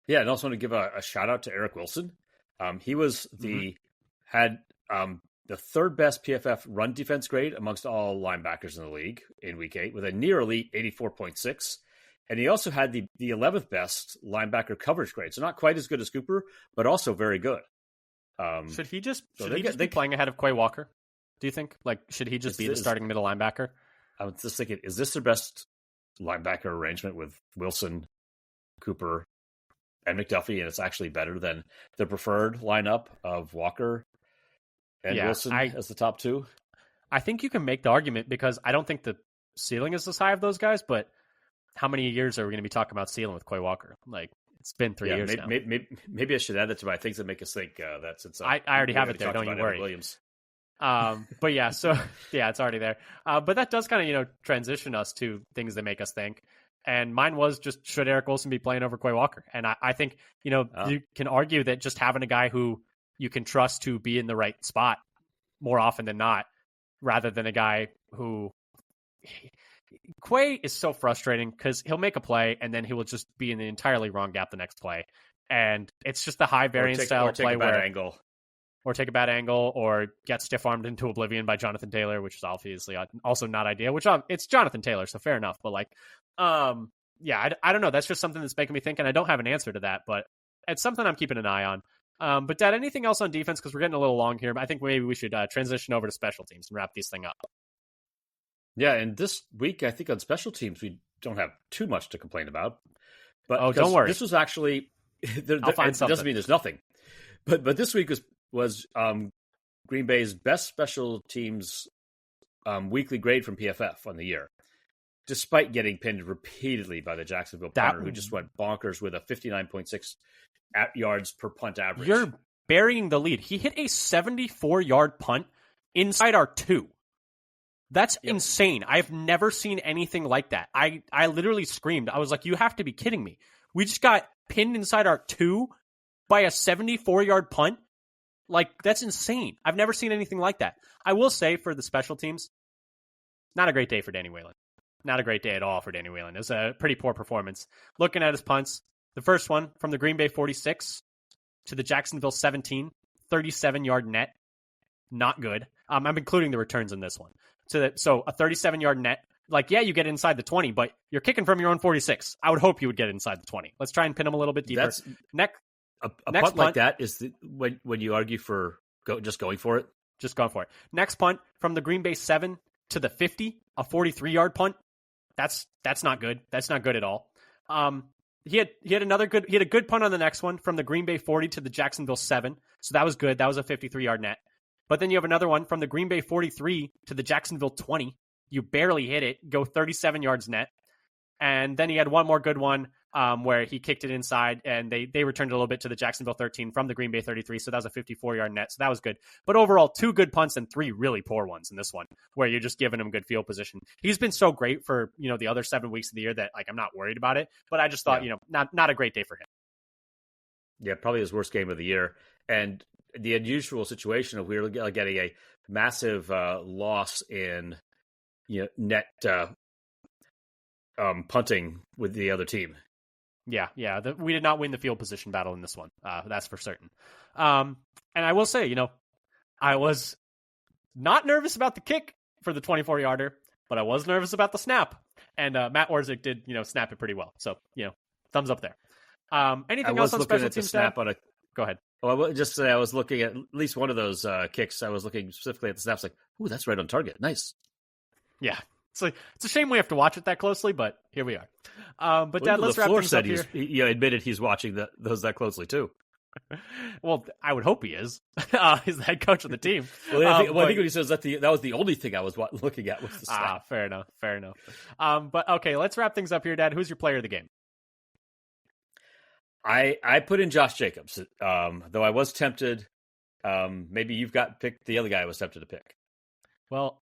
Yeah, and also want to give a shout out to Eric Wilson. He was had the third best PFF run defense grade amongst all linebackers in the league in Week 8 with a near elite 84.6. And he also had the 11th best linebacker coverage grade. So not quite as good as Cooper, but also very good. Should he just be playing ahead of Quay Walker? Do you think? Should he just be the starting middle linebacker? I was just thinking, is this their best linebacker arrangement with Wilson, Cooper and McDuffie, and it's actually better than the preferred lineup of Walker and Wilson as the top two. I think you can make the argument because I don't think the ceiling is as high of those guys, but how many years are we going to be talking about ceiling with Quay Walker? Like, it's been 3 years now. Maybe I should add that to my things that make us think that since I already have it there. Don't you worry. Williams. But yeah, so yeah, it's already there. But that does kind of, transition us to things that make us think. And mine was just, should Eric Wilson be playing over Quay Walker? And I think, you can argue that just having a guy who you can trust to be in the right spot more often than not, rather than a guy who Quay is so frustrating because he'll make a play and then he will just be in the entirely wrong gap the next play. And it's just the high variance style play or take a bad angle or get stiff armed into oblivion by Jonathan Taylor, which is obviously also not ideal, which it's Jonathan Taylor. So fair enough. But I don't know. That's just something that's making me think, and I don't have an answer to that, but it's something I'm keeping an eye on. But Dad, anything else on defense? Because we're getting a little long here. But I think maybe we should transition over to special teams and wrap these thing up. Yeah, and this week, I think on special teams, we don't have too much to complain about. But don't worry. This was actually, I'll find it something. doesn't mean there's nothing. But this week was Green Bay's best special teams weekly grade from PFF on the year, despite getting pinned repeatedly by the Jacksonville punter, who just went bonkers with a 59.6 yards per punt average. You're burying the lead. He hit a 74-yard punt inside our 2. That's insane. I've never seen anything like that. I literally screamed. I was like, you have to be kidding me. We just got pinned inside our 2 by a 74-yard punt. Like, that's insane. I've never seen anything like that. I will say for the special teams, not a great day for Danny Whalen. Not a great day at all for Danny Whalen. It was a pretty poor performance. Looking at his punts, the first one from the Green Bay 46 to the Jacksonville 17, 37-yard net. Not good. I'm including the returns in this one. So a 37-yard net. Like, yeah, you get inside the 20, but you're kicking from your own 46. I would hope you would get inside the 20. Let's try and pin him a little bit deeper. Next punt like that is when you argue for just going for it. Just going for it. Next punt from the Green Bay 7 to the 50, a 43-yard punt. That's not good. That's not good at all. He had a good punt on the next one from the Green Bay 40 to the Jacksonville 7. So that was good. That was a 53-yard net. But then you have another one from the Green Bay 43 to the Jacksonville 20. You barely hit it, go 37 yards net. And then he had one more good one where he kicked it inside, and they returned it a little bit to the Jacksonville 13 from the Green Bay 33. So that was a 54-yard net. So that was good. But overall, 2 good punts and 3 really poor ones in this one, where you're just giving him good field position. He's been so great for the other 7 weeks of the year that I'm not worried about it. But I just thought not a great day for him. Yeah, probably his worst game of the year. And the unusual situation of we were getting a massive loss in net punting with the other team. Yeah. We did not win the field position battle in this one. That's for certain. And I will say, I was not nervous about the kick for the 24-yarder, but I was nervous about the snap. And Matt Orzik did, snap it pretty well. So, thumbs up there. Anything else on special teams? Go ahead. Oh, I was just say I was looking at least one of those kicks. I was looking specifically at the snaps, like, ooh, that's right on target. Nice. Yeah. It's a shame we have to watch it that closely, but here we are. But Dad, let's wrap things up here. He admitted he's watching those that closely too. Well, I would hope he is. He's the head coach of the team. Well, I think when he says that was the only thing I was looking at was the snap. Fair enough. But okay, let's wrap things up here, Dad. Who's your player of the game? I put in Josh Jacobs, though I was tempted. Maybe you've picked the other guy I was tempted to pick. Well,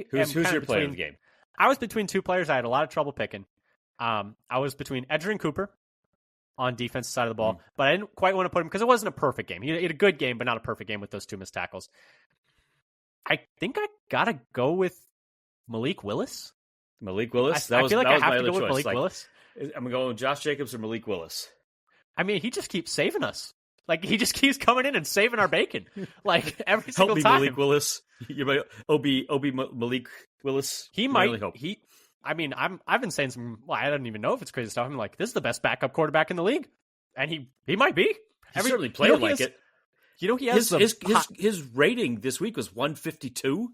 who's your player of the game? I was between 2 players I had a lot of trouble picking. I was between Edgerrin Cooper on defensive side of the ball, but I didn't quite want to put him because it wasn't a perfect game. He had a good game, but not a perfect game with those 2 missed tackles. I think I gotta go with Malik Willis. Malik Willis? I feel like I have to go with Malik Willis. I'm going with Josh Jacobs or Malik Willis. I mean, he just keeps saving us. Like, he just keeps coming in and saving our bacon. Like, every single time. Malik Willis. You might OB Malik Willis. He might. Really hope. I've been saying I don't even know if it's crazy stuff. I'm like, this is the best backup quarterback in the league. And he might be. He certainly played like it. He has his rating this week was 152.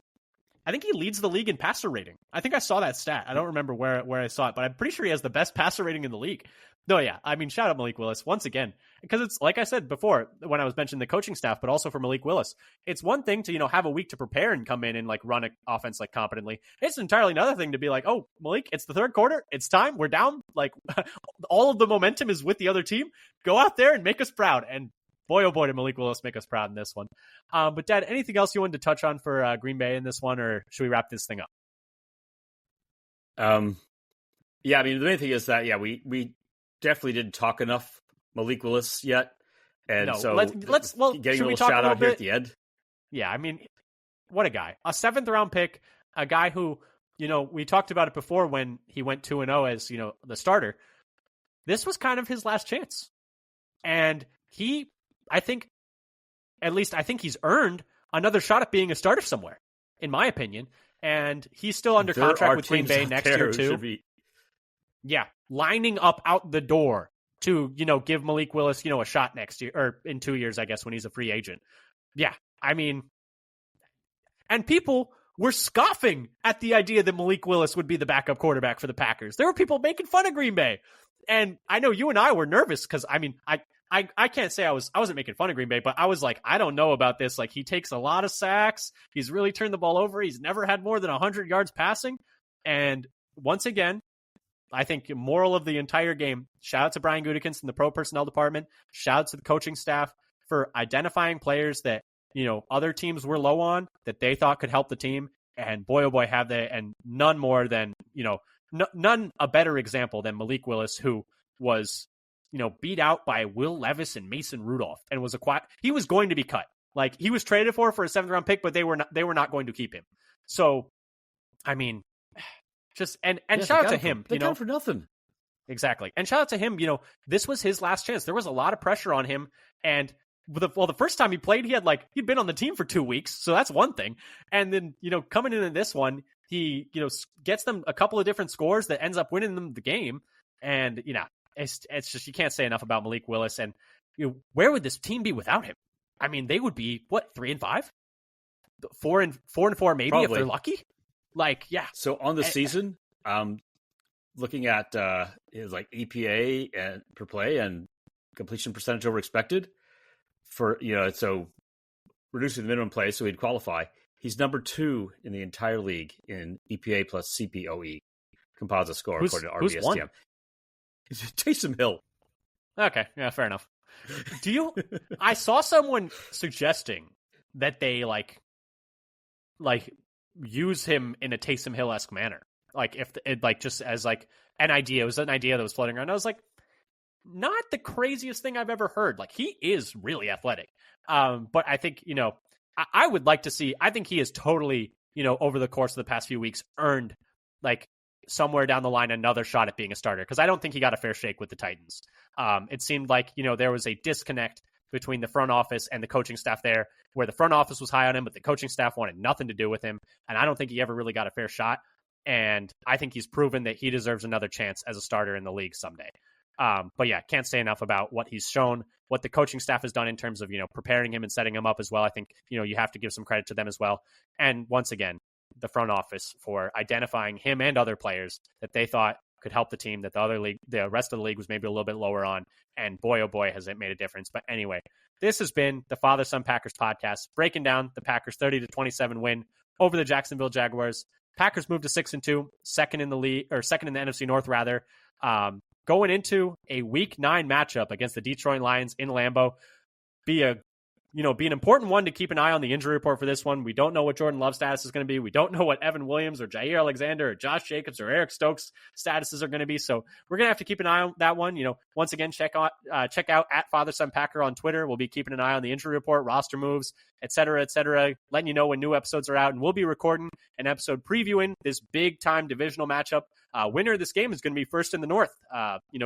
I think he leads the league in passer rating. I think I saw that stat. I don't remember where I saw it, but I'm pretty sure he has the best passer rating in the league. No, yeah. I mean, shout out Malik Willis once again, because it's like I said before when I was mentioning the coaching staff, but also for Malik Willis. It's one thing to, have a week to prepare and come in and like run an offense like competently. It's entirely another thing to be like, oh, Malik, it's the third quarter. It's time. We're down. Like all of the momentum is with the other team. Go out there and make us proud. And boy, oh boy, did Malik Willis make us proud in this one. But Dad, anything else you wanted to touch on for Green Bay in this one, or should we wrap this thing up? Yeah, I mean, the main thing is that, we definitely didn't talk enough Malik Willis yet. And no, so let's getting a little shout out here at the end. Yeah, I mean, what a guy. A 7th round pick, a guy who, we talked about it before when he went 2-0 as, the starter. This was kind of his last chance. And I think he's earned another shot at being a starter somewhere, in my opinion. And he's still under contract with Green Bay next year too. Yeah, lining up out the door to, give Malik Willis, a shot next year or in 2 years, I guess, when he's a free agent. Yeah, I mean, and people were scoffing at the idea that Malik Willis would be the backup quarterback for the Packers. There were people making fun of Green Bay. And I know you and I were nervous because, I mean, I can't say I wasn't making fun of Green Bay, but I was like, I don't know about this. Like, he takes a lot of sacks. He's really turned the ball over. He's never had more than 100 yards passing. And once again, I think moral of the entire game, shout out to Brian Gutekunst in the pro personnel department. Shout out to the coaching staff for identifying players that, other teams were low on that they thought could help the team. And boy, oh boy, have they. And none more than, none a better example than Malik Willis, who was, beat out by Will Levis and Mason Rudolph and he was going to be cut. Like, he was traded for a 7th round pick, but they were not going to keep him. So, I mean, just, and shout out to him, they got for nothing. Exactly. And shout out to him, this was his last chance. There was a lot of pressure on him. And the first time he played, he'd been on the team for 2 weeks. So that's one thing. And then, coming into this one, he, gets them a couple of different scores that ends up winning them the game. And, it's just, you can't say enough about Malik Willis. And where would this team be without him? I mean, they would be 3-5, 4-4, maybe. Probably. If they're lucky. Like, yeah. So on the season, looking at his EPA and per play and completion percentage over expected for, so reducing the minimum play so he'd qualify. He's number 2 in the entire league in EPA plus CPOE composite score according to RBSTM. Who's won? Taysom Hill. Okay, yeah, fair enough. I saw someone suggesting that they use him in a Taysom Hill-esque manner. Like, if it just as an idea. It was an idea that was floating around. I was like, not the craziest thing I've ever heard. Like, he is really athletic. But I think, I would like to see, I think he has totally, over the course of the past few weeks earned somewhere down the line another shot at being a starter, because I don't think he got a fair shake with the Titans. It seemed like, there was a disconnect between the front office and the coaching staff there, where the front office was high on him, but the coaching staff wanted nothing to do with him. And I don't think he ever really got a fair shot. And I think he's proven that he deserves another chance as a starter in the league someday. But yeah, can't say enough about what he's shown, what the coaching staff has done in terms of, preparing him and setting him up as well. I think, you have to give some credit to them as well. And once again, the front office for identifying him and other players that they thought could help the team that the rest of the league was maybe a little bit lower on. And boy, oh boy, has it made a difference. But anyway, this has been the Father Son Packers podcast, breaking down the Packers 30-27 win over the Jacksonville Jaguars. Packers moved to 6-2, second in the NFC North rather. Going into a Week 9 matchup against the Detroit Lions in Lambeau, be an important one to keep an eye on the injury report for this one. We don't know what Jordan Love's status is going to be. We don't know what Evan Williams or Jair Alexander or Josh Jacobs or Eric Stokes' statuses are going to be. So we're going to have to keep an eye on that one. Once again, check out at Father Son Packer on Twitter. We'll be keeping an eye on the injury report, roster moves, et cetera, letting you know when new episodes are out. And we'll be recording an episode previewing this big-time divisional matchup. Winner of this game is going to be first in the North,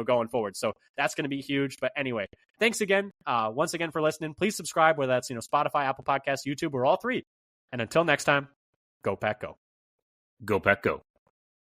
going forward. So that's going to be huge. But anyway, thanks again, once again for listening. Please subscribe, whether that's Spotify, Apple Podcasts, YouTube, or all three. And until next time, go Pack Go. Go Pack Go.